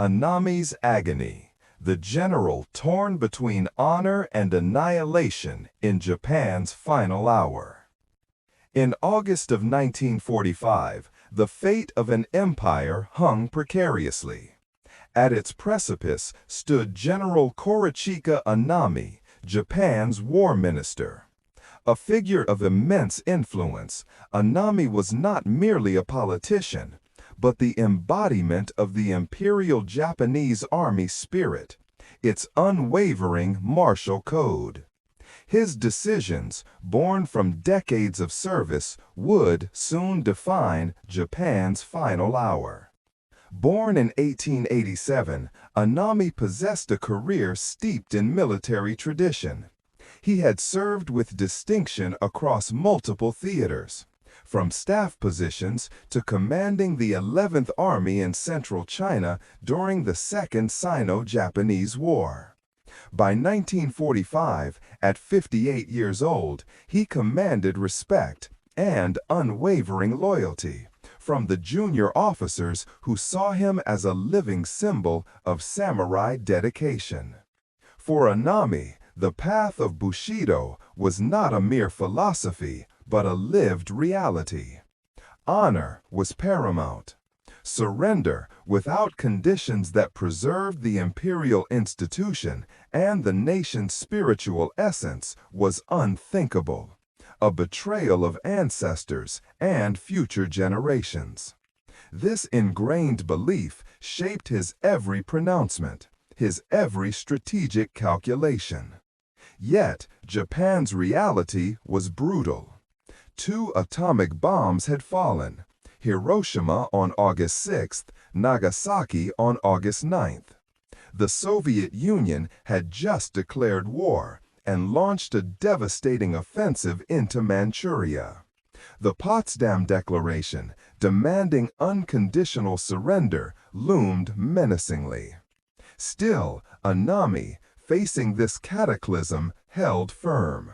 Anami's Agony, the general torn between honor and annihilation in Japan's final hour. In August of 1945, the fate of an empire hung precariously. At its precipice stood General Korechika Anami, Japan's war minister. A figure of immense influence, Anami was not merely a politician, but the embodiment of the Imperial Japanese Army spirit, its unwavering martial code. His decisions, born from decades of service, would soon define Japan's final hour. Born in 1887, Anami possessed a career steeped in military tradition. He had served with distinction across multiple theaters, from staff positions to commanding the 11th Army in central China during the Second Sino-Japanese War. By 1945, at 58 years old, he commanded respect and unwavering loyalty from the junior officers who saw him as a living symbol of samurai dedication. For Anami, the path of Bushido was not a mere philosophy, but a lived reality. Honor was paramount. Surrender without conditions that preserved the imperial institution and the nation's spiritual essence was unthinkable, a betrayal of ancestors and future generations. This ingrained belief shaped his every pronouncement, his every strategic calculation. Yet, Japan's reality was brutal. 2 atomic bombs had fallen, Hiroshima on August 6th, Nagasaki on August 9th. The Soviet Union had just declared war and launched a devastating offensive into Manchuria. The Potsdam Declaration, demanding unconditional surrender, loomed menacingly. Still, Anami, facing this cataclysm, held firm.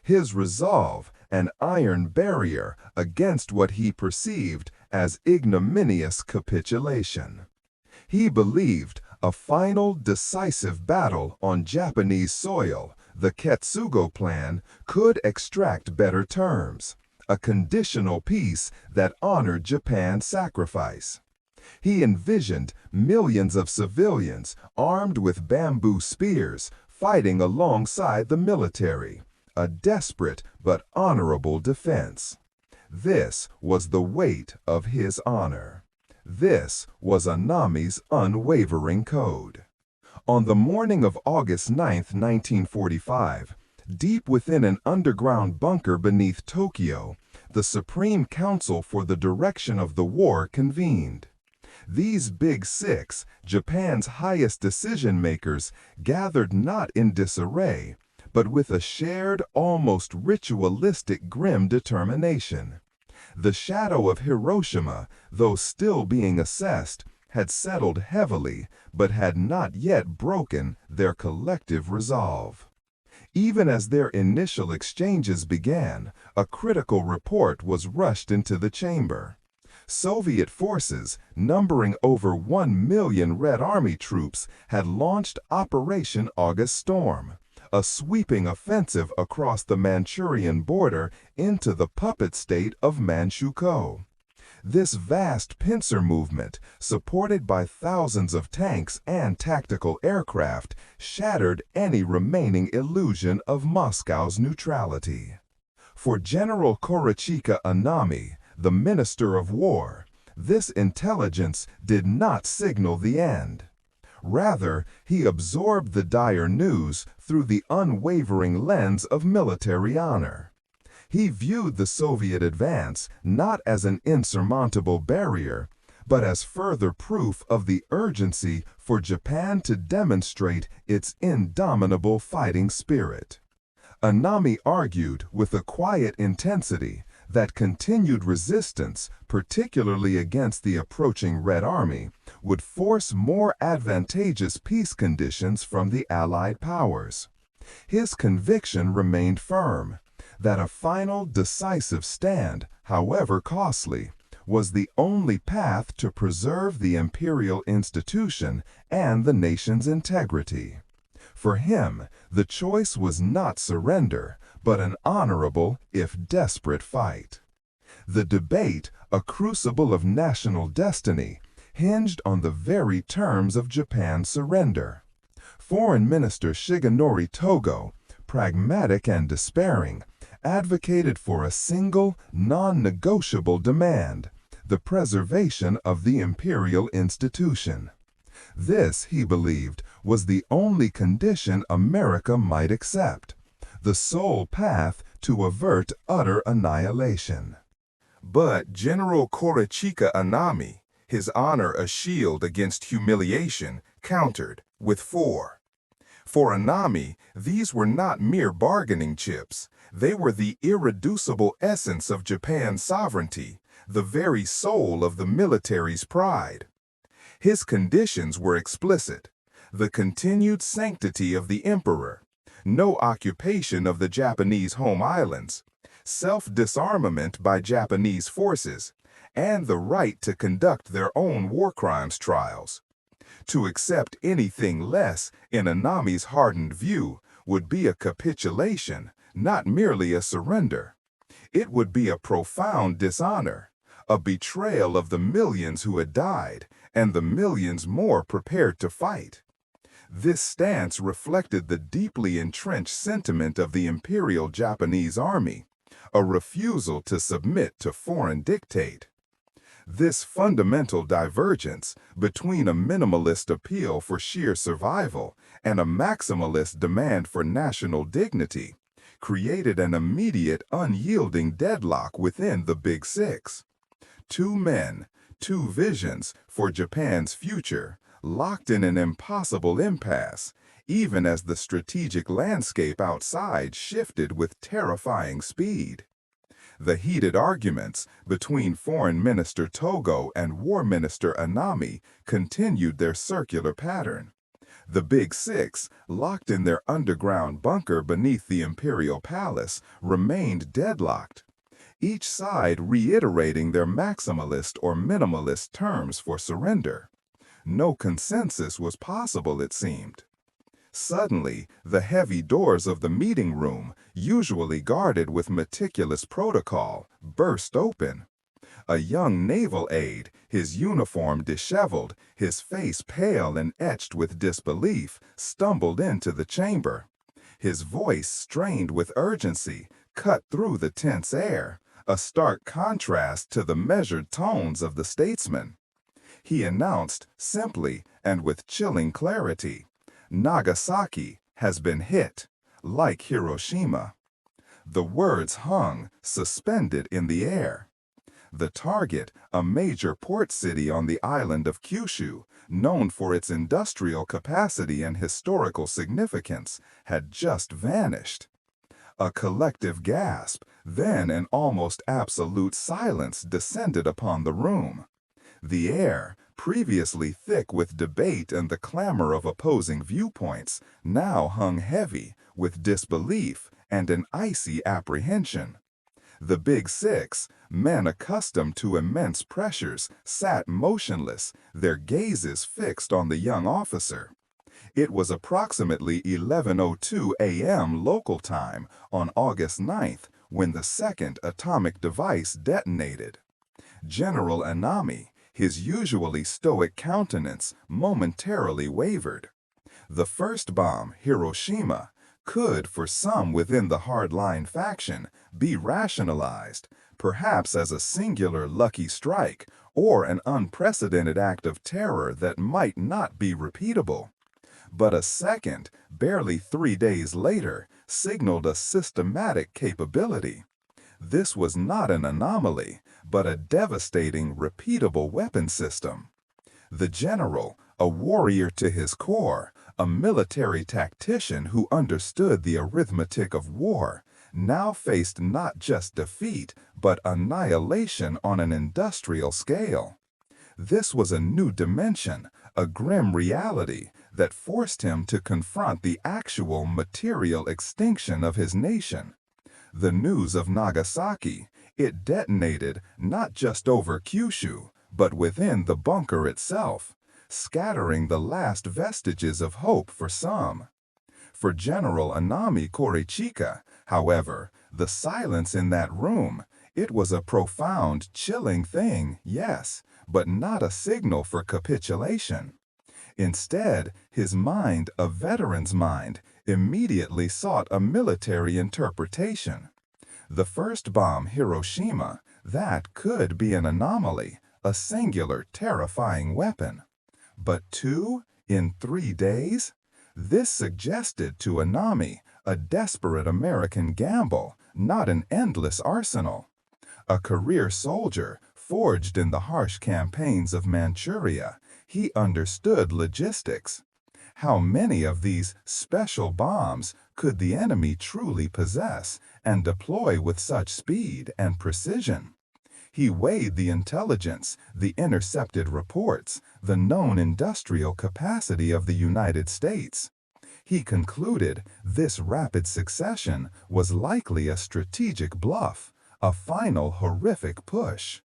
His resolve, an iron barrier against what he perceived as ignominious capitulation. He believed a final decisive battle on Japanese soil, the Ketsugo Plan, could extract better terms, a conditional peace that honored Japan's sacrifice. He envisioned millions of civilians armed with bamboo spears fighting alongside the military, a desperate but honorable defense. This was the weight of his honor. This was Anami's unwavering code. On the morning of August 9, 1945, deep within an underground bunker beneath Tokyo, the Supreme Council for the Direction of the War convened. These Big Six, Japan's highest decision-makers, gathered not in disarray, but with a shared, almost ritualistic grim determination. The shadow of Hiroshima, though still being assessed, had settled heavily, but had not yet broken their collective resolve. Even as their initial exchanges began, a critical report was rushed into the chamber. Soviet forces, numbering over 1 million Red Army troops, had launched Operation August Storm, a sweeping offensive across the Manchurian border into the puppet state of Manchukuo. This vast pincer movement, supported by thousands of tanks and tactical aircraft, shattered any remaining illusion of Moscow's neutrality. For General Korechika Anami, the Minister of War, this intelligence did not signal the end. Rather, he absorbed the dire news through the unwavering lens of military honor. He viewed the Soviet advance not as an insurmountable barrier, but as further proof of the urgency for Japan to demonstrate its indomitable fighting spirit. Anami argued with a quiet intensity that continued resistance, particularly against the approaching Red Army, would force more advantageous peace conditions from the Allied powers. His conviction remained firm that a final decisive stand, however costly, was the only path to preserve the imperial institution and the nation's integrity. For him, the choice was not surrender, but an honorable, if desperate, fight. The debate, a crucible of national destiny, hinged on the very terms of Japan's surrender. Foreign Minister Shigenori Togo, pragmatic and despairing, advocated for a single, non-negotiable demand: the preservation of the imperial institution. This, he believed, was the only condition America might accept, the sole path to avert utter annihilation. But General Korechika Anami, his honor a shield against humiliation, countered with four. For Anami, these were not mere bargaining chips. They were the irreducible essence of Japan's sovereignty, the very soul of the military's pride. His conditions were explicit: the continued sanctity of the emperor, no occupation of the Japanese home islands, self-disarmament by Japanese forces, and the right to conduct their own war crimes trials. To accept anything less, in Anami's hardened view, would be a capitulation, not merely a surrender. It would be a profound dishonor, a betrayal of the millions who had died, and the millions more prepared to fight. This stance reflected the deeply entrenched sentiment of the Imperial Japanese Army, a refusal to submit to foreign dictate. This fundamental divergence between a minimalist appeal for sheer survival and a maximalist demand for national dignity created an immediate, unyielding deadlock within the Big Six. Two men, two visions for Japan's future, locked in an impossible impasse, even as the strategic landscape outside shifted with terrifying speed. The heated arguments between Foreign Minister Togo and War Minister Anami continued their circular pattern. The Big Six, locked in their underground bunker beneath the imperial palace, remained deadlocked, each side reiterating their maximalist or minimalist terms for surrender. No consensus was possible, it seemed. Suddenly, the heavy doors of the meeting room, usually guarded with meticulous protocol, burst open. A young naval aide, his uniform disheveled, his face pale and etched with disbelief, stumbled into the chamber. His voice, strained with urgency, cut through the tense air, a stark contrast to the measured tones of the statesman. He announced, simply and with chilling clarity, "Nagasaki has been hit, like Hiroshima." The words hung, suspended in the air. The target, a major port city on the island of Kyushu, known for its industrial capacity and historical significance, had just vanished. A collective gasp, then an almost absolute silence descended upon the room. The air, previously thick with debate and the clamor of opposing viewpoints, now hung heavy with disbelief and an icy apprehension. The Big Six, men accustomed to immense pressures, sat motionless, their gazes fixed on the young officer. It was approximately 11:02 a.m. local time on August 9th when the second atomic device detonated. General Anami, his usually stoic countenance, momentarily wavered. The first bomb, Hiroshima, could, for some within the hardline faction, be rationalized, perhaps as a singular lucky strike or an unprecedented act of terror that might not be repeatable. But a second, barely 3 days later, signaled a systematic capability. This was not an anomaly, but a devastating, repeatable weapon system. The general, a warrior to his core, a military tactician who understood the arithmetic of war, now faced not just defeat, but annihilation on an industrial scale. This was a new dimension, a grim reality that forced him to confront the actual material extinction of his nation. The news of Nagasaki, It detonated not just over Kyushu, but within the bunker itself, scattering the last vestiges of hope for some. For General Anami Korechika, however, the silence in that room, it was a profound, chilling thing, yes, but not a signal for capitulation. Instead, his mind, a veteran's mind, immediately sought a military interpretation. The first bomb, Hiroshima, that could be an anomaly, a singular, terrifying weapon. But 2 in 3 days? This suggested to Anami a desperate American gamble, not an endless arsenal. A career soldier, forged in the harsh campaigns of Manchuria, he understood logistics. How many of these special bombs could the enemy truly possess and deploy with such speed and precision? He weighed the intelligence, the intercepted reports, the known industrial capacity of the United States. He concluded this rapid succession was likely a strategic bluff, a final horrific push.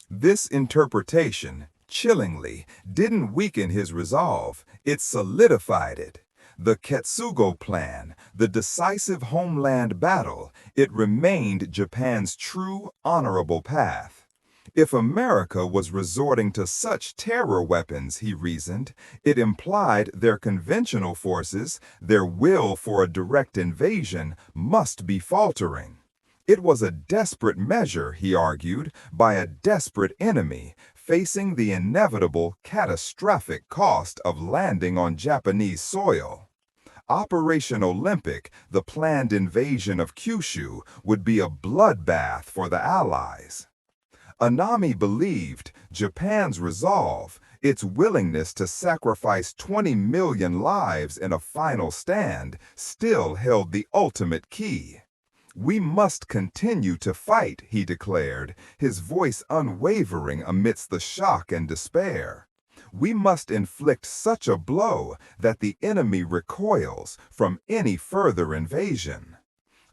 This interpretation, chillingly, didn't weaken his resolve, it solidified it. The Ketsugo Plan, the decisive homeland battle, it remained Japan's true, honorable path. If America was resorting to such terror weapons, he reasoned, it implied their conventional forces, their will for a direct invasion, must be faltering. It was a desperate measure, he argued, by a desperate enemy, facing the inevitable, catastrophic cost of landing on Japanese soil. Operation Olympic, the planned invasion of Kyushu, would be a bloodbath for the Allies. Anami believed Japan's resolve, its willingness to sacrifice 20 million lives in a final stand, still held the ultimate key. We must continue to fight, he declared, his voice unwavering amidst the shock and despair. We must inflict such a blow that the enemy recoils from any further invasion.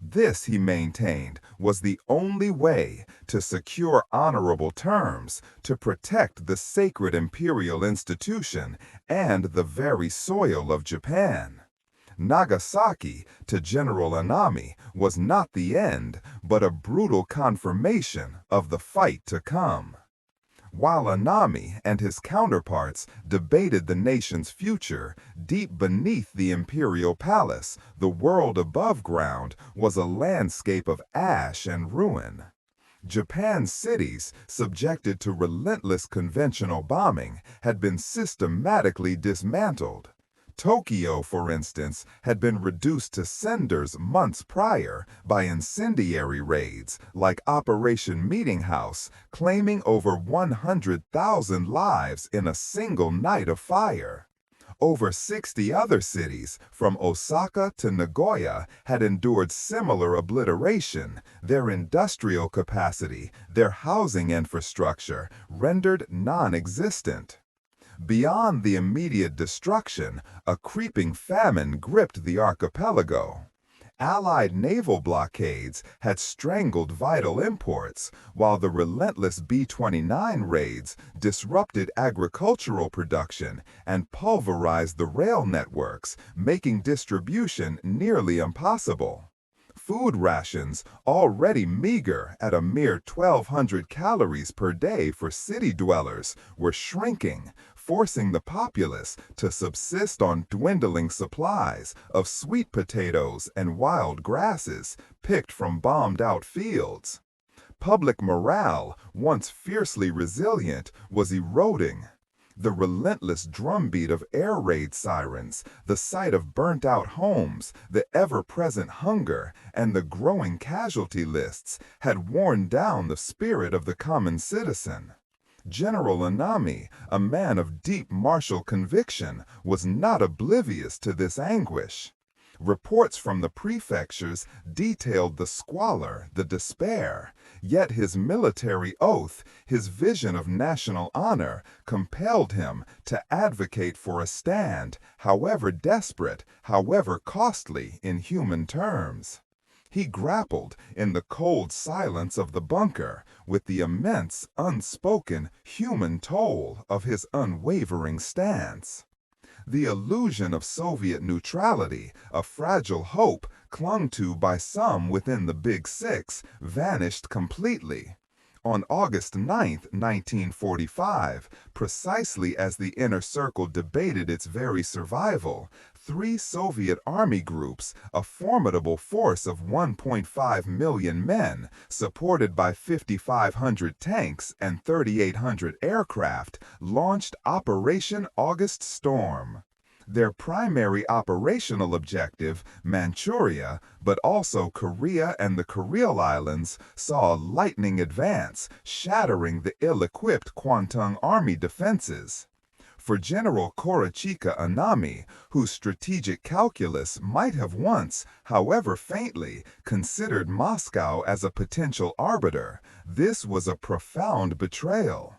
This, he maintained, was the only way to secure honorable terms, to protect the sacred imperial institution and the very soil of Japan. Nagasaki, to General Anami, was not the end, but a brutal confirmation of the fight to come. While Anami and his counterparts debated the nation's future, deep beneath the imperial palace, the world above ground was a landscape of ash and ruin. Japan's cities, subjected to relentless conventional bombing, had been systematically dismantled. Tokyo, for instance, had been reduced to cinders months prior by incendiary raids like Operation Meeting House, claiming over 100,000 lives in a single night of fire. Over 60 other cities, from Osaka to Nagoya, had endured similar obliteration, their industrial capacity, their housing infrastructure rendered non-existent. Beyond the immediate destruction, a creeping famine gripped the archipelago. Allied naval blockades had strangled vital imports, while the relentless B-29 raids disrupted agricultural production and pulverized the rail networks, making distribution nearly impossible. Food rations, already meager at a mere 1,200 calories per day for city dwellers, were shrinking, forcing the populace to subsist on dwindling supplies of sweet potatoes and wild grasses picked from bombed-out fields. Public morale, once fiercely resilient, was eroding. The relentless drumbeat of air raid sirens, the sight of burnt-out homes, the ever-present hunger, and the growing casualty lists had worn down the spirit of the common citizen. General Anami, a man of deep martial conviction, was not oblivious to this anguish. Reports from the prefectures detailed the squalor, the despair, yet his military oath, his vision of national honor, compelled him to advocate for a stand, however desperate, however costly in human terms. He grappled in the cold silence of the bunker with the immense, unspoken human toll of his unwavering stance. The illusion of Soviet neutrality, a fragile hope clung to by some within the Big Six, vanished completely. On August 9, 1945, precisely as the Inner Circle debated its very survival, three Soviet army groups, a formidable force of 1.5 million men, supported by 5,500 tanks and 3,800 aircraft, launched Operation August Storm. Their primary operational objective, Manchuria, but also Korea and the Kuril Islands, saw a lightning advance, shattering the ill-equipped Kwantung Army defenses. For General Korechika Anami, whose strategic calculus might have once, however faintly, considered Moscow as a potential arbiter, this was a profound betrayal.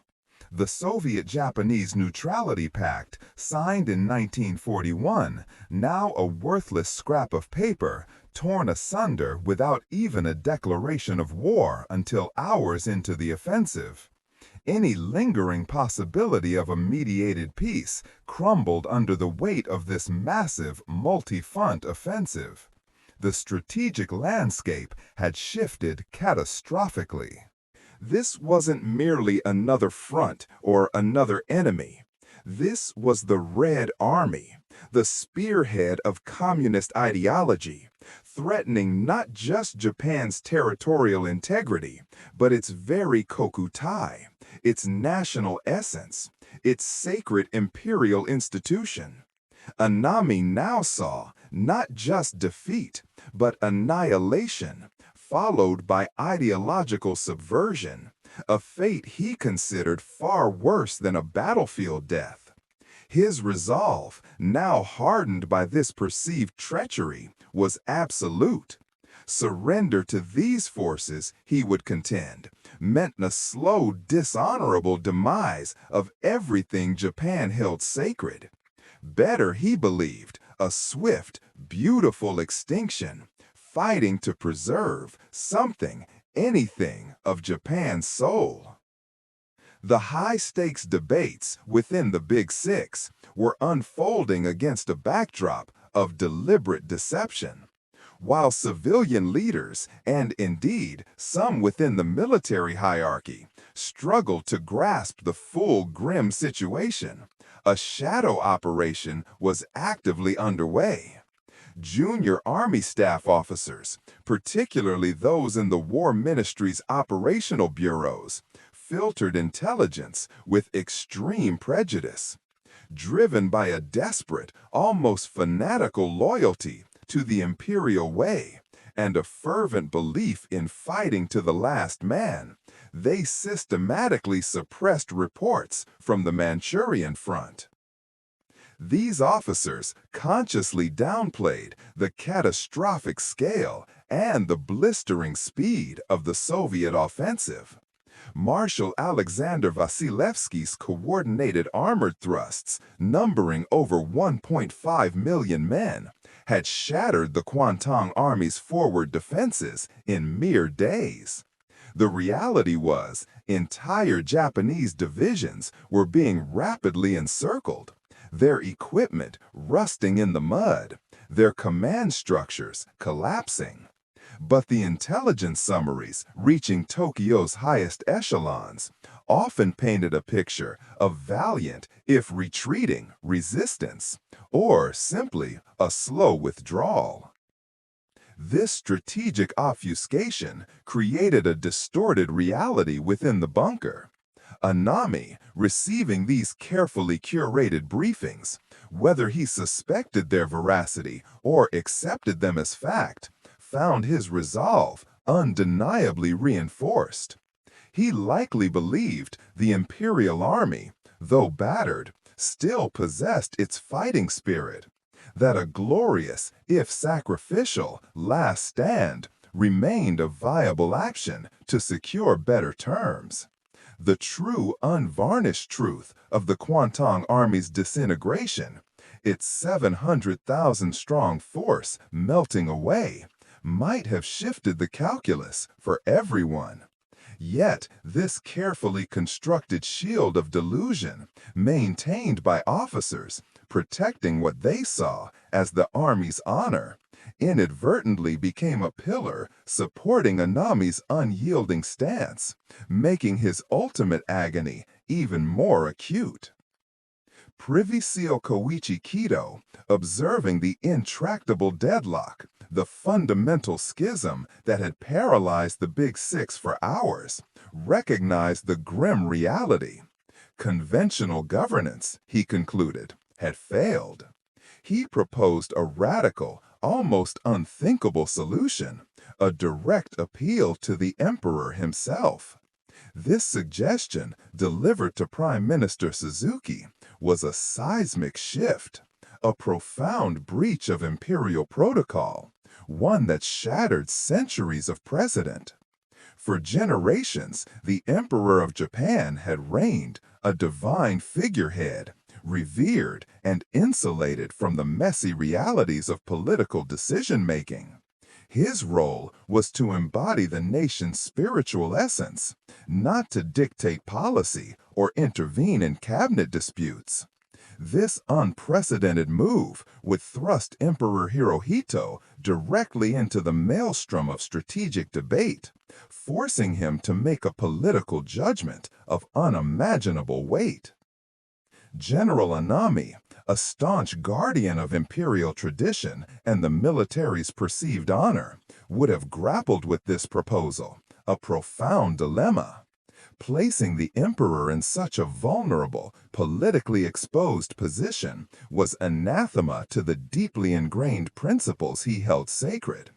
The Soviet-Japanese Neutrality Pact, signed in 1941, now a worthless scrap of paper, torn asunder without even a declaration of war until hours into the offensive. Any lingering possibility of a mediated peace crumbled under the weight of this massive, multi-front offensive. The strategic landscape had shifted catastrophically. This wasn't merely another front or another enemy. This was the Red Army, the spearhead of communist ideology, threatening not just Japan's territorial integrity, but its very kokutai, its national essence, its sacred imperial institution. Anami now saw not just defeat, but annihilation, followed by ideological subversion, a fate he considered far worse than a battlefield death. His resolve, now hardened by this perceived treachery, was absolute. Surrender to these forces, he would contend, meant a slow, dishonorable demise of everything Japan held sacred. Better, he believed, a swift, beautiful extinction, fighting to preserve something, anything of Japan's soul. The high-stakes debates within the Big Six were unfolding against a backdrop of deliberate deception. While civilian leaders, and indeed some within the military hierarchy, struggled to grasp the full grim situation, a shadow operation was actively underway. Junior Army staff officers, particularly those in the War Ministry's operational bureaus, filtered intelligence with extreme prejudice. Driven by a desperate, almost fanatical loyalty to the imperial way and a fervent belief in fighting to the last man, they systematically suppressed reports from the Manchurian front. These officers consciously downplayed the catastrophic scale and the blistering speed of the Soviet offensive. Marshal Alexander Vasilevsky's coordinated armored thrusts, numbering over 1.5 million men, had shattered the Kwantung Army's forward defenses in mere days. The reality was, entire Japanese divisions were being rapidly encircled, their equipment rusting in the mud, their command structures collapsing. But the intelligence summaries reaching Tokyo's highest echelons often painted a picture of valiant, if retreating, resistance, or simply a slow withdrawal. This strategic obfuscation created a distorted reality within the bunker. Anami, receiving these carefully curated briefings, whether he suspected their veracity or accepted them as fact, found his resolve undeniably reinforced. He likely believed the Imperial Army, though battered, still possessed its fighting spirit, that a glorious, if sacrificial, last stand remained a viable action to secure better terms. The true, unvarnished truth of the Kwantung Army's disintegration, its 700,000-strong force melting away, might have shifted the calculus for everyone. Yet, this carefully constructed shield of delusion, maintained by officers, protecting what they saw as the army's honor, inadvertently became a pillar supporting Anami's unyielding stance, making his ultimate agony even more acute. Privy Seal Koichi Kido, observing the intractable deadlock, the fundamental schism that had paralyzed the Big Six for hours, recognized the grim reality. Conventional governance, he concluded, had failed. He proposed a radical, almost unthinkable solution, a direct appeal to the emperor himself. This suggestion, delivered to Prime Minister Suzuki, was a seismic shift, a profound breach of imperial protocol, one that shattered centuries of precedent. For generations, the Emperor of Japan had reigned, a divine figurehead, revered and insulated from the messy realities of political decision-making. His role was to embody the nation's spiritual essence, not to dictate policy or intervene in cabinet disputes. This unprecedented move would thrust Emperor Hirohito directly into the maelstrom of strategic debate, forcing him to make a political judgment of unimaginable weight. General Anami, a staunch guardian of imperial tradition and the military's perceived honor, would have grappled with this proposal, a profound dilemma. Placing the emperor in such a vulnerable, politically exposed position was anathema to the deeply ingrained principles he held sacred.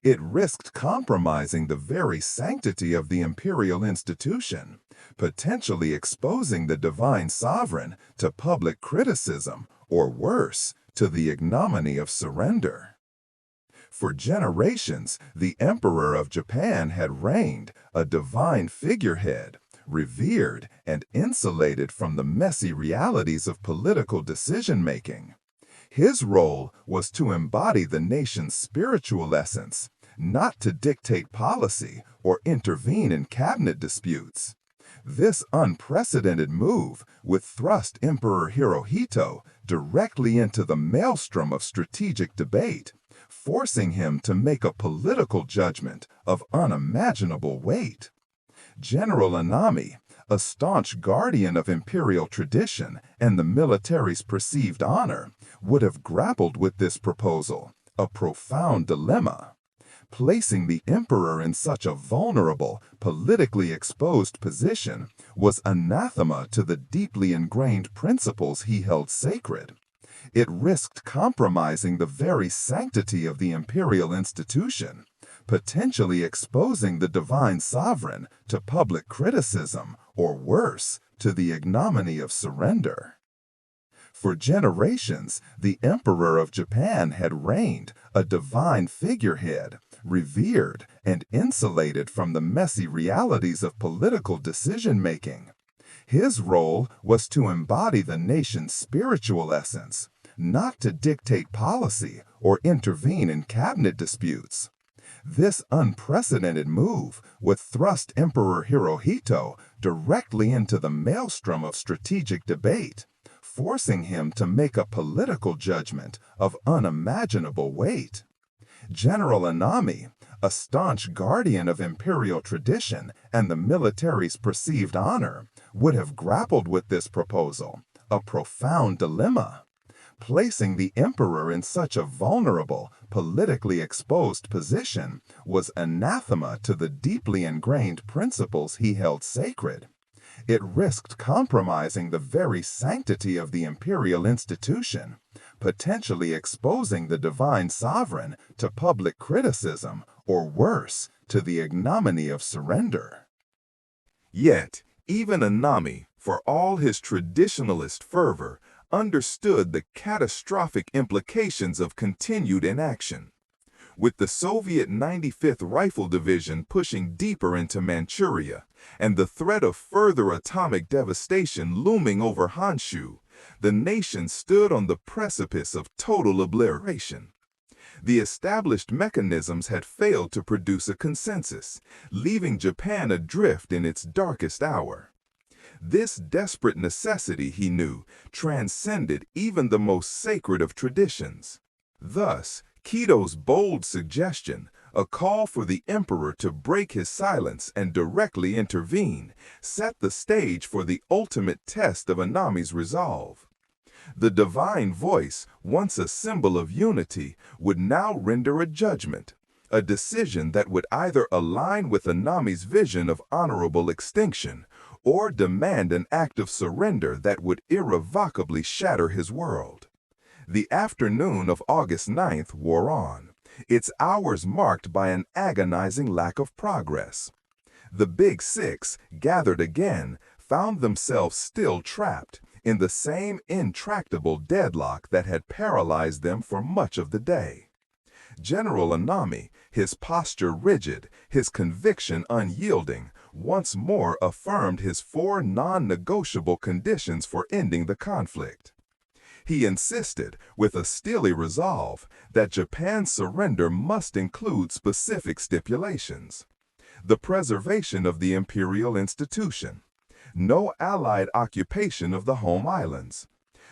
It risked compromising the very sanctity of the imperial institution, potentially exposing the divine sovereign to public criticism, or worse, to the ignominy of surrender. For generations, the Emperor of Japan had reigned, a divine figurehead, revered and insulated from the messy realities of political decision-making. His role was to embody the nation's spiritual essence, not to dictate policy or intervene in cabinet disputes. This unprecedented move would thrust Emperor Hirohito directly into the maelstrom of strategic debate, forcing him to make a political judgment of unimaginable weight. General Anami, a staunch guardian of imperial tradition and the military's perceived honor, would have grappled with this proposal, a profound dilemma. Placing the emperor in such a vulnerable, politically exposed position was anathema to the deeply ingrained principles he held sacred. It risked compromising the very sanctity of the imperial institution, potentially exposing the divine sovereign to public criticism, or worse, to the ignominy of surrender. For generations, the Emperor of Japan had reigned, a divine figurehead, revered and insulated from the messy realities of political decision-making. His role was to embody the nation's spiritual essence, not to dictate policy or intervene in cabinet disputes. This unprecedented move would thrust Emperor Hirohito directly into the maelstrom of strategic debate, forcing him to make a political judgment of unimaginable weight. General Anami, a staunch guardian of imperial tradition and the military's perceived honor, would have grappled with this proposal, a profound dilemma. Placing the emperor in such a vulnerable, politically exposed position was anathema to the deeply ingrained principles he held sacred. It risked compromising the very sanctity of the imperial institution, potentially exposing the divine sovereign to public criticism, or worse, to the ignominy of surrender. Yet, even Anami, for all his traditionalist fervor, understood the catastrophic implications of continued inaction. With the Soviet 95th Rifle Division pushing deeper into Manchuria and the threat of further atomic devastation looming over Honshu, the nation stood on the precipice of total obliteration. The established mechanisms had failed to produce a consensus, leaving Japan adrift in its darkest hour. This desperate necessity, he knew, transcended even the most sacred of traditions. Thus, Kido's bold suggestion, a call for the emperor to break his silence and directly intervene, set the stage for the ultimate test of Anami's resolve. The divine voice, once a symbol of unity, would now render a judgment, a decision that would either align with Anami's vision of honorable extinction or demand an act of surrender that would irrevocably shatter his world. The afternoon of August 9th wore on, its hours marked by an agonizing lack of progress. The Big Six, gathered again, found themselves still trapped in the same intractable deadlock that had paralyzed them for much of the day. General Anami, his posture rigid, his conviction unyielding, once more affirmed his 4 non-negotiable conditions for ending the conflict. He insisted, with a steely resolve, that Japan's surrender must include specific stipulations. The preservation of the imperial institution, no Allied occupation of the home islands,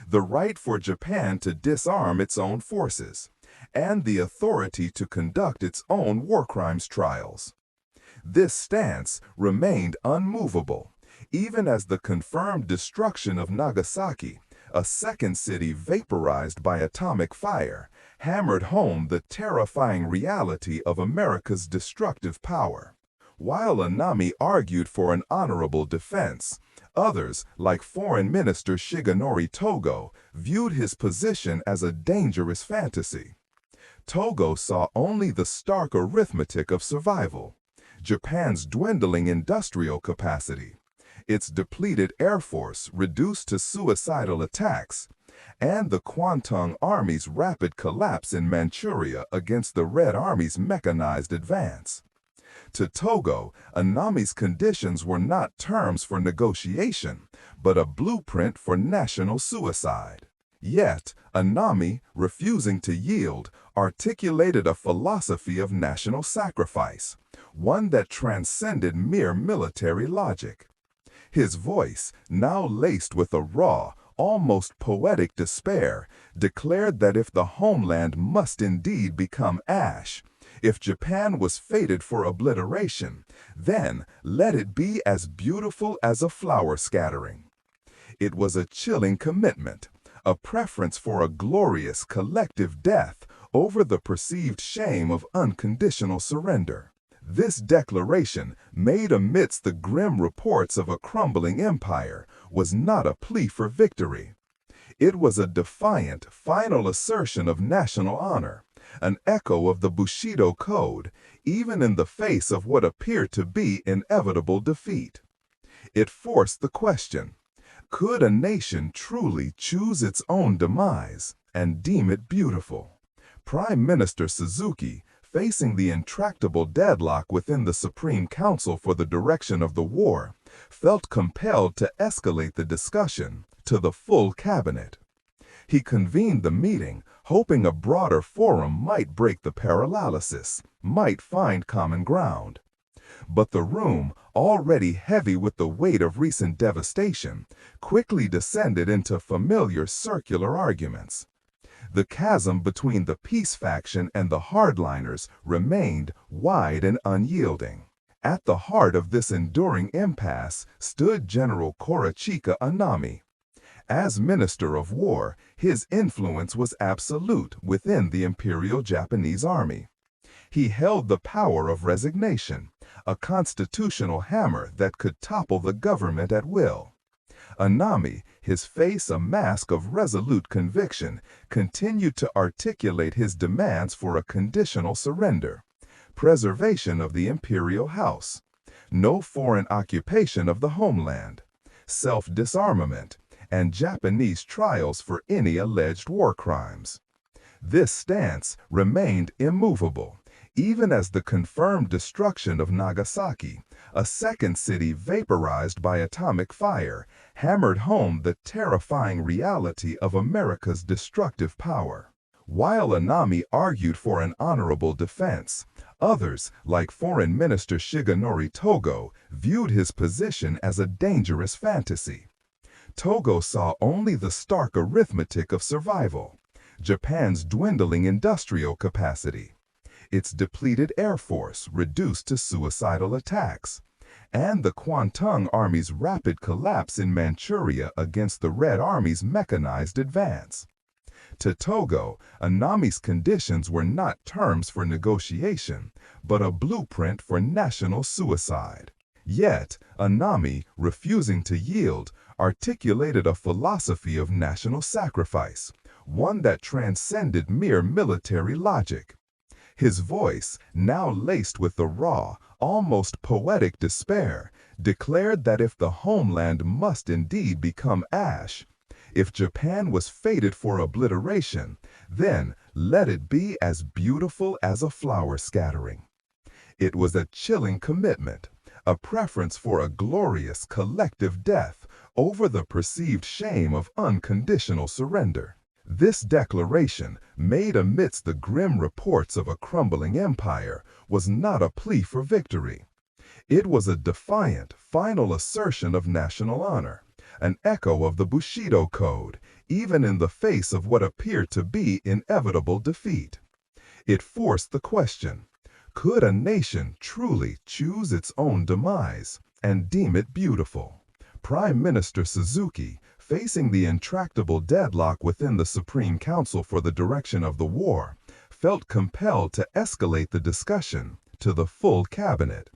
the right for Japan to disarm its own forces, and the authority to conduct its own war crimes trials. This stance remained unmovable, even as the confirmed destruction of Nagasaki, a second city vaporized by atomic fire, hammered home the terrifying reality of America's destructive power. While Anami argued for an honorable defense, others, like Foreign Minister Shigenori Togo, viewed his position as a dangerous fantasy. Togo saw only the stark arithmetic of survival: Japan's dwindling industrial capacity, its depleted air force reduced to suicidal attacks, and the Kwantung Army's rapid collapse in Manchuria against the Red Army's mechanized advance. To Togo, Anami's conditions were not terms for negotiation, but a blueprint for national suicide. Yet, Anami, refusing to yield, articulated a philosophy of national sacrifice, one that transcended mere military logic. His voice, now laced with a raw, almost poetic despair, declared that if the homeland must indeed become ash, if Japan was fated for obliteration, then let it be as beautiful as a flower scattering. It was a chilling commitment, a preference for a glorious collective death over the perceived shame of unconditional surrender. This declaration, made amidst the grim reports of a crumbling empire, was not a plea for victory. It was a defiant, final assertion of national honor, an echo of the Bushido Code, even in the face of what appeared to be inevitable defeat. It forced the question: could a nation truly choose its own demise and deem it beautiful? Prime Minister Suzuki, facing the intractable deadlock within the Supreme Council for the direction of the war, felt compelled to escalate the discussion to the full cabinet. He convened the meeting, hoping a broader forum might break the paralysis, might find common ground. But the room, already heavy with the weight of recent devastation, quickly descended into familiar circular arguments. The chasm between the peace faction and the hardliners remained wide and unyielding. At the heart of this enduring impasse stood General Korechika Anami. As Minister of War, his influence was absolute within the Imperial Japanese Army. He held the power of resignation, a constitutional hammer that could topple the government at will. Anami, his face a mask of resolute conviction, continued to articulate his demands for a conditional surrender, preservation of the imperial house, no foreign occupation of the homeland, self-disarmament, and Japanese trials for any alleged war crimes. This stance remained immovable, even as the confirmed destruction of Nagasaki, a second city vaporized by atomic fire, hammered home the terrifying reality of America's destructive power. While Anami argued for an honorable defense, others, like Foreign Minister Shigenori Togo, viewed his position as a dangerous fantasy. Togo saw only the stark arithmetic of survival: Japan's dwindling industrial capacity, its depleted air force reduced to suicidal attacks, and the Kwantung Army's rapid collapse in Manchuria against the Red Army's mechanized advance. To Togo, Anami's conditions were not terms for negotiation, but a blueprint for national suicide. Yet, Anami, refusing to yield, articulated a philosophy of national sacrifice, one that transcended mere military logic. His voice, now laced with the raw, almost poetic despair, declared that if the homeland must indeed become ash, if Japan was fated for obliteration, then let it be as beautiful as a flower scattering. It was a chilling commitment, a preference for a glorious collective death over the perceived shame of unconditional surrender. This declaration, made amidst the grim reports of a crumbling empire, was not a plea for victory. It was a defiant, final assertion of national honor, an echo of the Bushido Code, even in the face of what appeared to be inevitable defeat. It forced the question: could a nation truly choose its own demise and deem it beautiful? Prime Minister Suzuki, facing the intractable deadlock within the Supreme Council for the direction of the war, felt compelled to escalate the discussion to the full cabinet.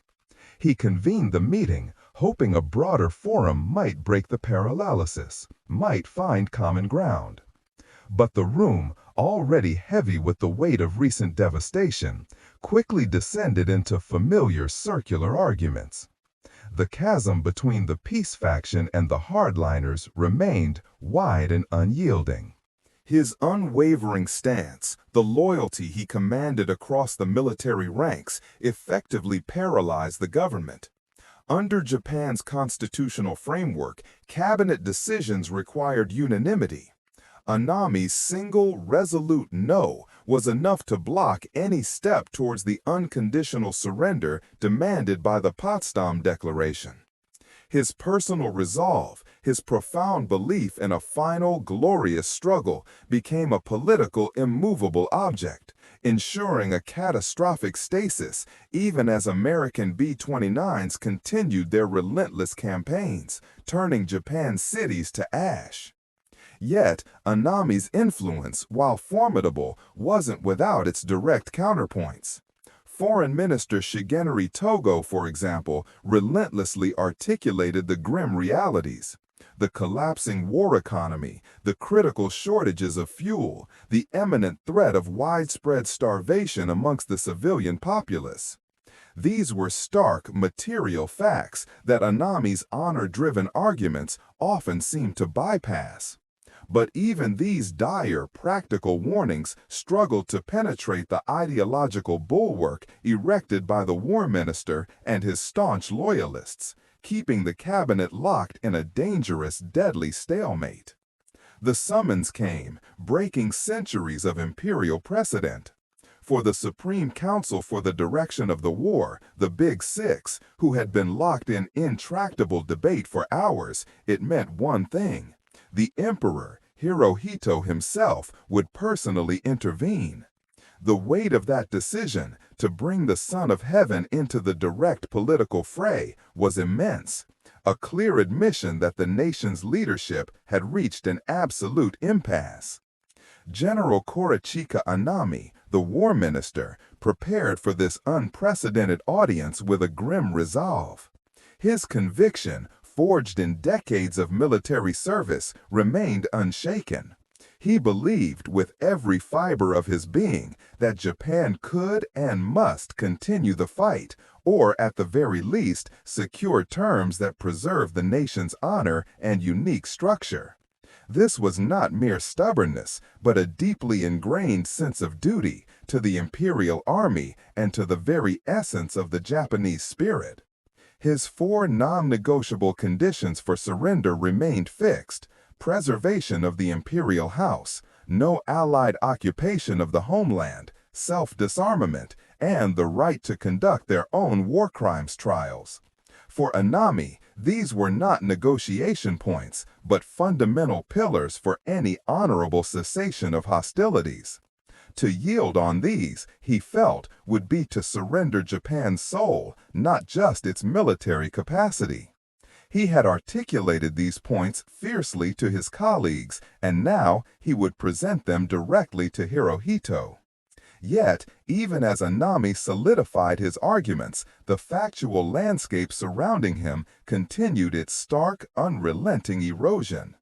He convened the meeting, hoping a broader forum might break the paralysis, might find common ground. But the room, already heavy with the weight of recent devastation, quickly descended into familiar circular arguments. The chasm between the peace faction and the hardliners remained wide and unyielding. His unwavering stance, the loyalty he commanded across the military ranks, effectively paralyzed the government. Under Japan's constitutional framework, cabinet decisions required unanimity. Anami's single, resolute no was enough to block any step towards the unconditional surrender demanded by the Potsdam Declaration. His personal resolve, his profound belief in a final, glorious struggle, became a political, immovable object, ensuring a catastrophic stasis even as American B-29s continued their relentless campaigns, turning Japan's cities to ash. Yet, Anami's influence, while formidable, wasn't without its direct counterpoints. Foreign Minister Shigenori Togo, for example, relentlessly articulated the grim realities: the collapsing war economy, the critical shortages of fuel, the imminent threat of widespread starvation amongst the civilian populace. These were stark, material facts that Anami's honor-driven arguments often seemed to bypass. But even these dire, practical warnings struggled to penetrate the ideological bulwark erected by the war minister and his staunch loyalists, keeping the cabinet locked in a dangerous, deadly stalemate. The summons came, breaking centuries of imperial precedent. For the Supreme Council for the direction of the war, the Big Six, who had been locked in intractable debate for hours, it meant one thing: the Emperor, Hirohito himself, would personally intervene. The weight of that decision, to bring the Son of Heaven into the direct political fray, was immense, a clear admission that the nation's leadership had reached an absolute impasse. General Korechika Anami, the war minister, prepared for this unprecedented audience with a grim resolve. His conviction, forged in decades of military service, remained unshaken. He believed with every fiber of his being that Japan could and must continue the fight, or at the very least secure terms that preserve the nation's honor and unique structure. This was not mere stubbornness, but a deeply ingrained sense of duty to the imperial army and to the very essence of the Japanese spirit. His 4 non-negotiable conditions for surrender remained fixed: preservation of the imperial house, no Allied occupation of the homeland, self-disarmament, and the right to conduct their own war crimes trials. For Anami, these were not negotiation points, but fundamental pillars for any honorable cessation of hostilities. To yield on these, he felt, would be to surrender Japan's soul, not just its military capacity. He had articulated these points fiercely to his colleagues, and now he would present them directly to Hirohito. Yet, even as Anami solidified his arguments, the factual landscape surrounding him continued its stark, unrelenting erosion.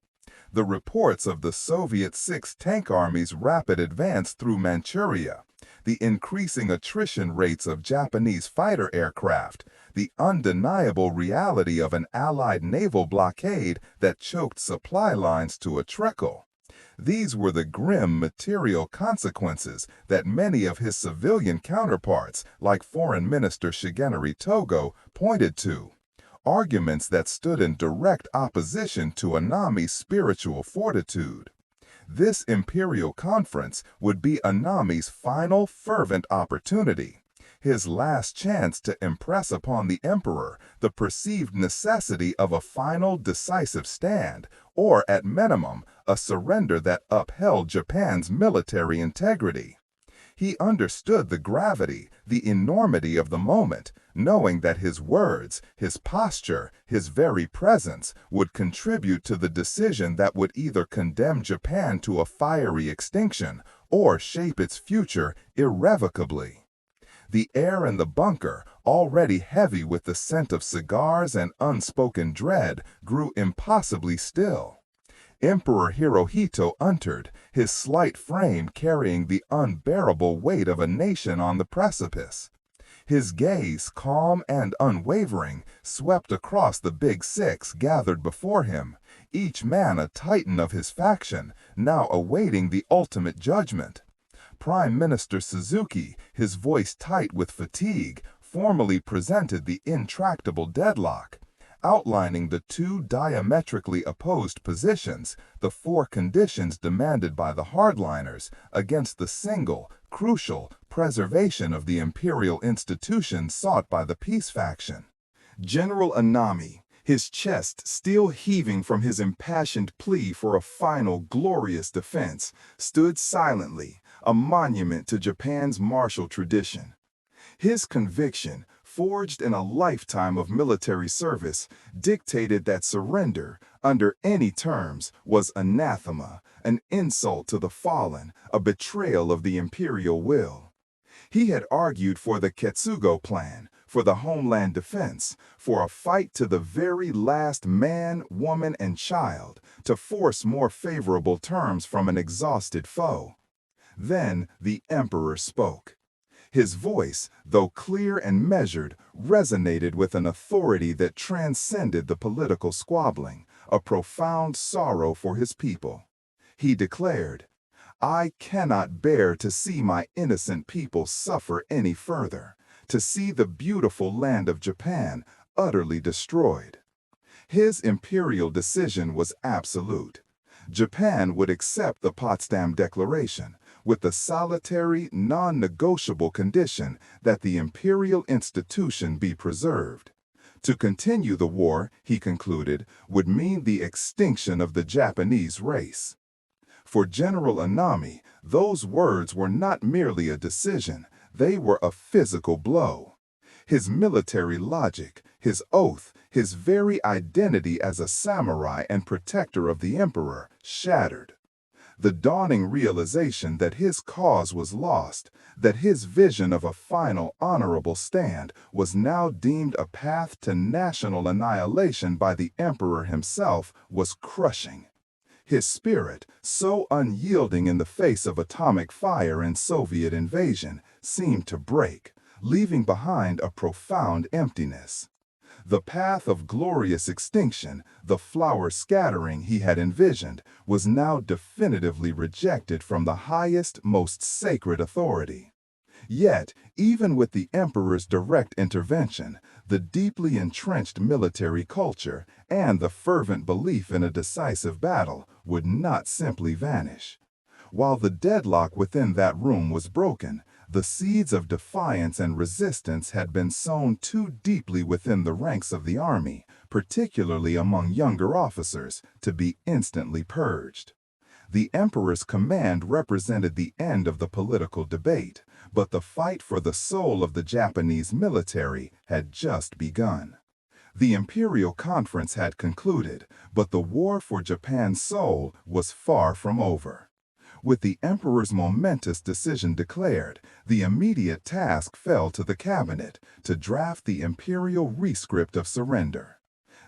The reports of the Soviet Sixth Tank Army's rapid advance through Manchuria, the increasing attrition rates of Japanese fighter aircraft, the undeniable reality of an Allied naval blockade that choked supply lines to a trickle. These were the grim material consequences that many of his civilian counterparts, like Foreign Minister Shigenori Togo, pointed to. Arguments that stood in direct opposition to Anami's spiritual fortitude. This imperial conference would be Anami's final fervent opportunity, his last chance to impress upon the emperor the perceived necessity of a final decisive stand, or at minimum, a surrender that upheld Japan's military integrity. He understood the gravity, the enormity of the moment, knowing that his words, his posture, his very presence would contribute to the decision that would either condemn Japan to a fiery extinction or shape its future irrevocably. The air in the bunker, already heavy with the scent of cigars and unspoken dread, grew impossibly still. Emperor Hirohito entered, his slight frame carrying the unbearable weight of a nation on the precipice. His gaze, calm and unwavering, swept across the big six gathered before him, each man a titan of his faction, now awaiting the ultimate judgment. Prime Minister Suzuki, his voice tight with fatigue, formally presented the intractable deadlock, outlining the two diametrically opposed positions, the four conditions demanded by the hardliners against the single, crucial, preservation of the imperial institution sought by the peace faction. General Anami, his chest still heaving from his impassioned plea for a final glorious defense, stood silently, a monument to Japan's martial tradition. His conviction, forged in a lifetime of military service, dictated that surrender, under any terms, was anathema, an insult to the fallen, a betrayal of the imperial will. He had argued for the Ketsugo Plan, for the homeland defense, for a fight to the very last man, woman, and child, to force more favorable terms from an exhausted foe. Then the emperor spoke. His voice, though clear and measured, resonated with an authority that transcended the political squabbling, a profound sorrow for his people. He declared, "I cannot bear to see my innocent people suffer any further, to see the beautiful land of Japan utterly destroyed." His imperial decision was absolute. Japan would accept the Potsdam Declaration, with the solitary, non-negotiable condition that the imperial institution be preserved. To continue the war, he concluded, would mean the extinction of the Japanese race. For General Anami, those words were not merely a decision, they were a physical blow. His military logic, his oath, his very identity as a samurai and protector of the emperor, shattered. The dawning realization that his cause was lost, that his vision of a final honorable stand was now deemed a path to national annihilation by the emperor himself, was crushing. His spirit, so unyielding in the face of atomic fire and Soviet invasion, seemed to break, leaving behind a profound emptiness. The path of glorious extinction, the flower scattering he had envisioned, was now definitively rejected from the highest, most sacred authority. Yet, even with the emperor's direct intervention, the deeply entrenched military culture and the fervent belief in a decisive battle would not simply vanish. While the deadlock within that room was broken, the seeds of defiance and resistance had been sown too deeply within the ranks of the army, particularly among younger officers, to be instantly purged. The emperor's command represented the end of the political debate, but the fight for the soul of the Japanese military had just begun. The imperial conference had concluded, but the war for Japan's soul was far from over. With the emperor's momentous decision declared, the immediate task fell to the cabinet to draft the imperial rescript of surrender.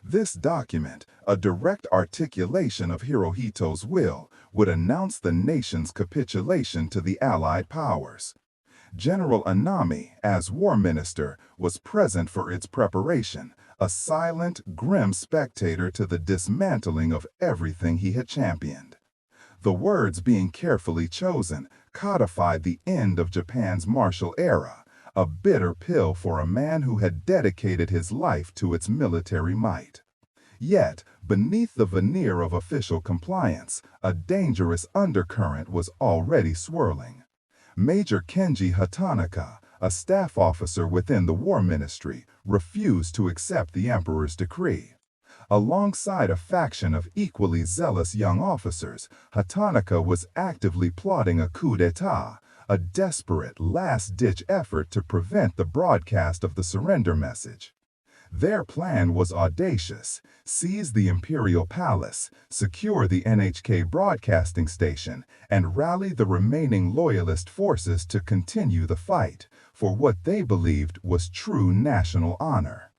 This document, a direct articulation of Hirohito's will, would announce the nation's capitulation to the Allied powers. General Anami, as war minister, was present for its preparation, a silent, grim spectator to the dismantling of everything he had championed. The words being carefully chosen codified the end of Japan's martial era, a bitter pill for a man who had dedicated his life to its military might. Yet, beneath the veneer of official compliance, a dangerous undercurrent was already swirling. Major Kenji Hatanaka, a staff officer within the War Ministry, refused to accept the emperor's decree. Alongside a faction of equally zealous young officers, Hatanaka was actively plotting a coup d'etat, a desperate, last-ditch effort to prevent the broadcast of the surrender message. Their plan was audacious: seize the imperial palace, secure the NHK broadcasting station, and rally the remaining loyalist forces to continue the fight for what they believed was true national honor.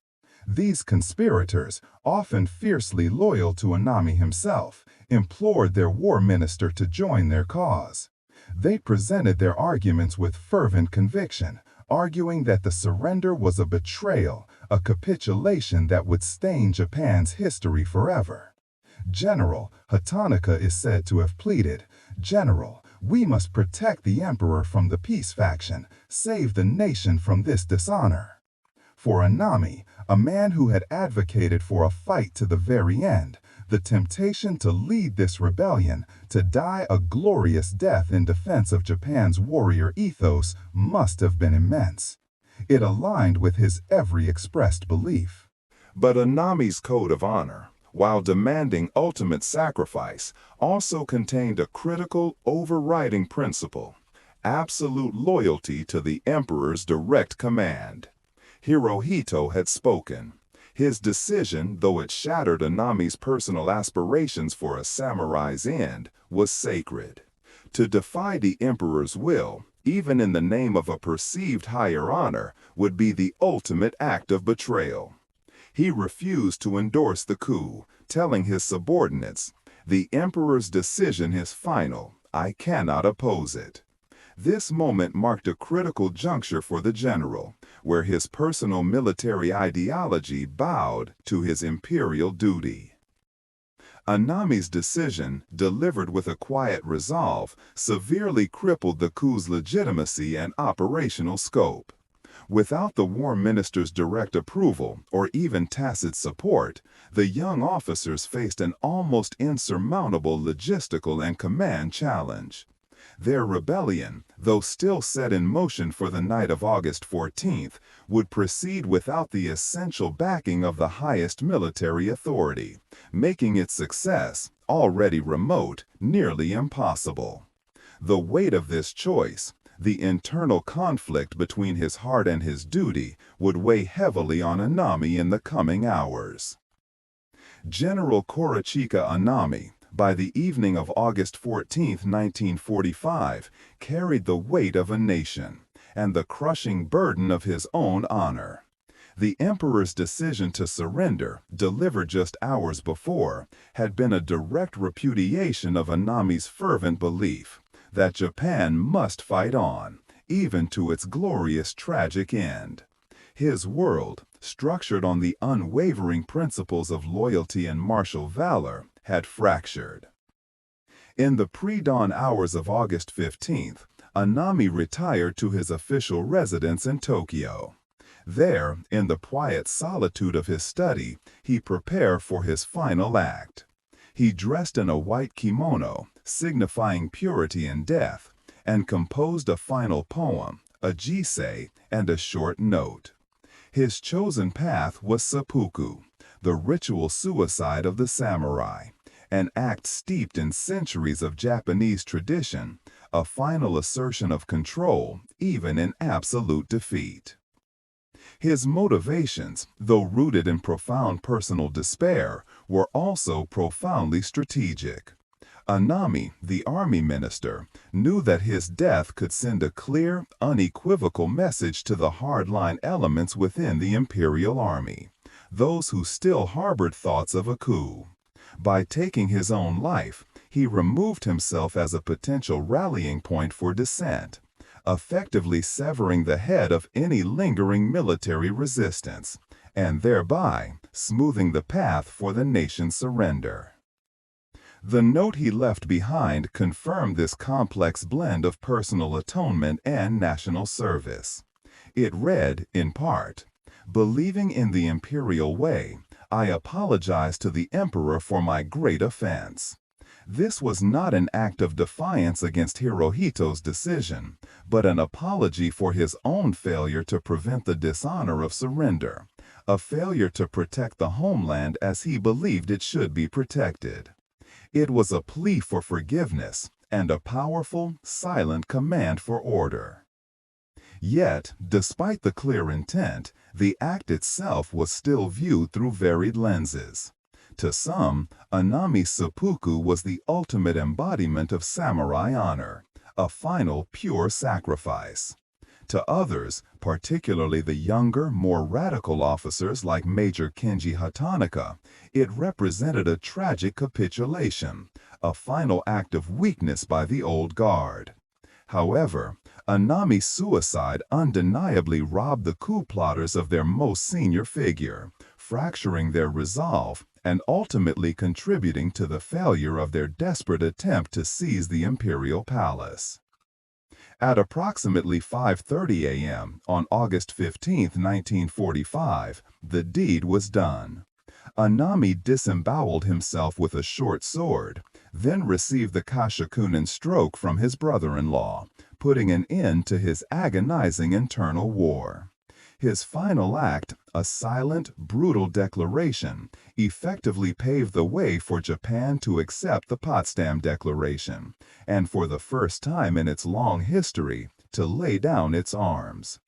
These conspirators, often fiercely loyal to Anami himself, implored their war minister to join their cause. They presented their arguments with fervent conviction, arguing that the surrender was a betrayal, a capitulation that would stain Japan's history forever. General Hatanaka is said to have pleaded, "General, we must protect the emperor from the peace faction, save the nation from this dishonor." For Anami, a man who had advocated for a fight to the very end, the temptation to lead this rebellion, to die a glorious death in defense of Japan's warrior ethos, must have been immense. It aligned with his every expressed belief. But Anami's code of honor, while demanding ultimate sacrifice, also contained a critical, overriding principle: absolute loyalty to the emperor's direct command. Hirohito had spoken. His decision, though it shattered Anami's personal aspirations for a samurai's end, was sacred. To defy the emperor's will, even in the name of a perceived higher honor, would be the ultimate act of betrayal. He refused to endorse the coup, telling his subordinates, "The emperor's decision is final. I cannot oppose it." This moment marked a critical juncture for the general, where his personal military ideology bowed to his imperial duty. Anami's decision, delivered with a quiet resolve, severely crippled the coup's legitimacy and operational scope. Without the war minister's direct approval, or even tacit support, the young officers faced an almost insurmountable logistical and command challenge. Their rebellion, though still set in motion for the night of August 14th, would proceed without the essential backing of the highest military authority, making its success, already remote, nearly impossible. The weight of this choice, the internal conflict between his heart and his duty, would weigh heavily on Anami in the coming hours. General Korechika Anami, by the evening of August 14, 1945, carried the weight of a nation and the crushing burden of his own honor. The emperor's decision to surrender, delivered just hours before, had been a direct repudiation of Anami's fervent belief that Japan must fight on, even to its glorious tragic end. His world, structured on the unwavering principles of loyalty and martial valor, had fractured. In the pre-dawn hours of August 15th, Anami retired to his official residence in Tokyo. There, in the quiet solitude of his study, he prepared for his final act. He dressed in a white kimono, signifying purity and death, and composed a final poem, a jisei, and a short note. His chosen path was seppuku, the ritual suicide of the samurai, an act steeped in centuries of Japanese tradition, a final assertion of control even in absolute defeat. His motivations, though rooted in profound personal despair, were also profoundly strategic. Anami, the army minister, knew that his death could send a clear, unequivocal message to the hardline elements within the imperial army, those who still harbored thoughts of a coup. By taking his own life, he removed himself as a potential rallying point for dissent, effectively severing the head of any lingering military resistance, and thereby smoothing the path for the nation's surrender. The note he left behind confirmed this complex blend of personal atonement and national service. It read, in part, "Believing in the imperial way, I apologize to the emperor for my great offense." This was not an act of defiance against Hirohito's decision, but an apology for his own failure to prevent the dishonor of surrender, a failure to protect the homeland as he believed it should be protected. It was a plea for forgiveness and a powerful, silent command for order. Yet, despite the clear intent, the act itself was still viewed through varied lenses. To some, Anami's seppuku was the ultimate embodiment of samurai honor, a final pure sacrifice. To others, particularly the younger, more radical officers like Major Kenji Hatanaka, it represented a tragic capitulation, a final act of weakness by the old guard. However, Anami's suicide undeniably robbed the coup plotters of their most senior figure, fracturing their resolve and ultimately contributing to the failure of their desperate attempt to seize the imperial palace. At approximately 5:30 a.m. on August 15, 1945, the deed was done. Anami disemboweled himself with a short sword, then received the Kashakunin stroke from his brother-in-law, putting an end to his agonizing internal war. His final act, a silent, brutal declaration, effectively paved the way for Japan to accept the Potsdam Declaration, and for the first time in its long history, to lay down its arms.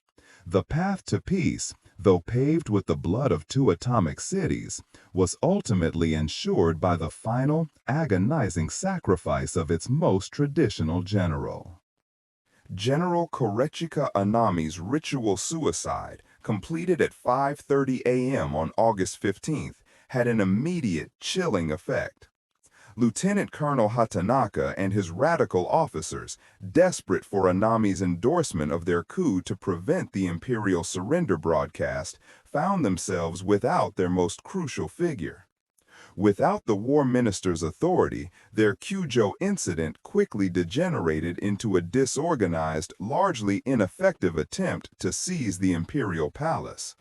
The path to peace, though paved with the blood of two atomic cities, was ultimately ensured by the final, agonizing sacrifice of its most traditional general. General Korechika Anami's ritual suicide, completed at 5:30 a.m. on August 15th, had an immediate, chilling effect. Lieutenant Colonel Hatanaka and his radical officers, desperate for Anami's endorsement of their coup to prevent the imperial surrender broadcast, found themselves without their most crucial figure. Without the war minister's authority, their Kyujo incident quickly degenerated into a disorganized, largely ineffective attempt to seize the imperial palace.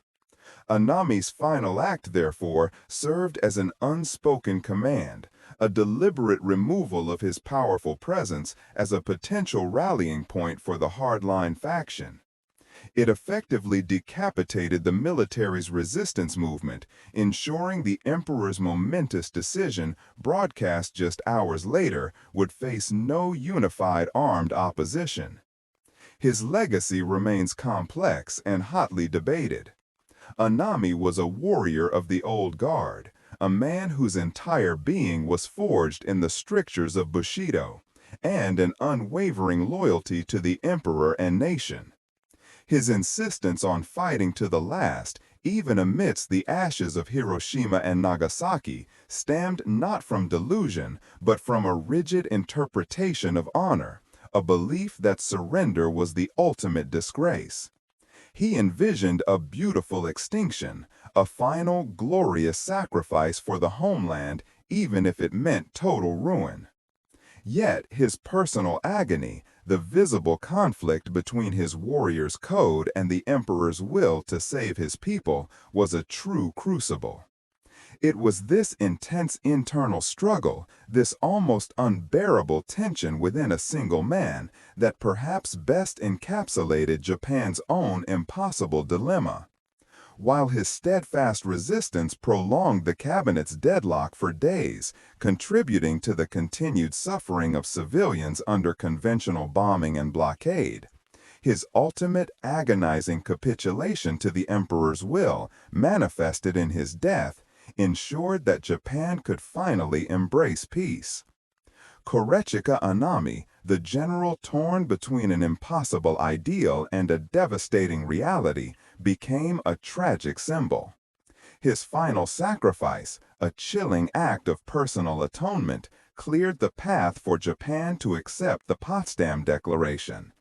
Anami's final act, therefore, served as an unspoken command, a deliberate removal of his powerful presence as a potential rallying point for the hardline faction. It effectively decapitated the military's resistance movement, ensuring the emperor's momentous decision, broadcast just hours later, would face no unified armed opposition. His legacy remains complex and hotly debated. Anami was a warrior of the old guard, a man whose entire being was forged in the strictures of Bushido, and an unwavering loyalty to the emperor and nation. His insistence on fighting to the last, even amidst the ashes of Hiroshima and Nagasaki, stemmed not from delusion, but from a rigid interpretation of honor, a belief that surrender was the ultimate disgrace. He envisioned a beautiful extinction, a final, glorious sacrifice for the homeland, even if it meant total ruin. Yet his personal agony, the visible conflict between his warrior's code and the emperor's will to save his people, was a true crucible. It was this intense internal struggle, this almost unbearable tension within a single man, that perhaps best encapsulated Japan's own impossible dilemma. While his steadfast resistance prolonged the cabinet's deadlock for days, contributing to the continued suffering of civilians under conventional bombing and blockade, his ultimate agonizing capitulation to the emperor's will, manifested in his death, ensured that Japan could finally embrace peace. Korechika Anami, the general torn between an impossible ideal and a devastating reality, became a tragic symbol. His final sacrifice, a chilling act of personal atonement, cleared the path for Japan to accept the Potsdam Declaration.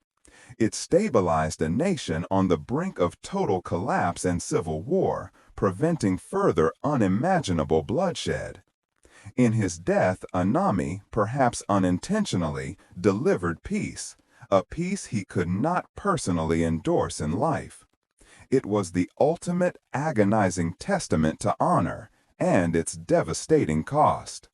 It stabilized a nation on the brink of total collapse and civil war, preventing further unimaginable bloodshed. In his death, Anami, perhaps unintentionally, delivered peace, a peace he could not personally endorse in life. It was the ultimate agonizing testament to honor and its devastating cost.